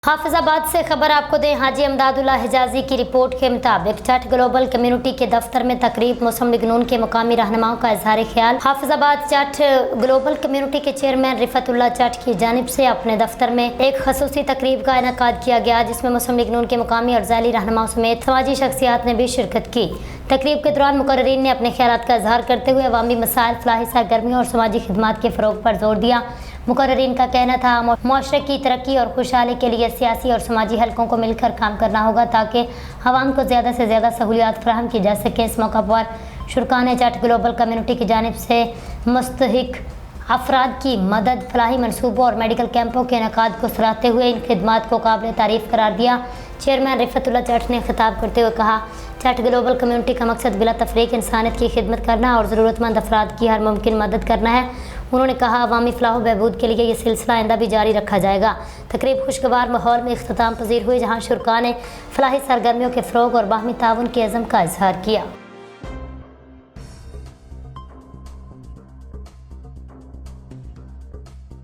हाफिजाबाद से खबर आपको दें। हाजी अमदादुल्लाह हिजाजी की रिपोर्ट के मुताबिक चट ग्लोबल कम्युनिटी के दफ्तर में तकरीब मौसम लिगनून के मुकामी रहनुमाओं का इजहार ख्याल। हाफिजाबाद चट ग्लोबल कम्युनिटी के चेयरमैन रिफतुल्लाह चट की जानिब से अपने दफ्तर में एक खसूसी तकरीब का इनेकाद किया गया, जिसमें मौसम लिगनून के मुकामी और ज़ैली रहनुमाओं समेत समाजी शख्सियात ने भी शिरकत की। तकरीब के दौरान मुकर्रीरीन ने अपने ख्यालात का इजहार करते हुए अवामी मसाइल, फलाही सरगर्मियों और समाजी खिदमात के फ़रोग पर जोर दिया। मुकर्रीरीन का कहना था मुआशरे की तरक्की और खुशहाली के लिए सियासी और समाजी हलकों को मिलकर काम करना होगा ताकि अवाम को ज़्यादा से ज़्यादा सहूलियात फराहम की जा सके। इस मौका पर शुरकान चट ग्लोबल कम्युनिटी की जानिब से मुस्तहिक अफराद की मदद, फलाही मनसूबों और मेडिकल कैंपों के इनेकाद को सराहते हुए इन खिदमात को काबिल तारीफ़ करार दिया। चेयरमैन रिफतुल्लाह चट ने खिताब करते हुए कहा, चट ग्लोबल कम्युनिटी का मकसद बिला तफरीक इंसानियत की खिदमत करना और ज़रूरतमंद अफराद की हर मुमकिन मदद करना है। उन्होंने कहा, अवामी फलाह बहबूद के लिए ये सिलसिला आइंदा भी जारी रखा जाएगा। तकरीब खुशगवार माहौल में इख्तिताम पजीर हुई, जहाँ शुरका ने फलाही सरगर्मियों के फ़रोग और बाहमी ताउन के अज़म का इजहार किया।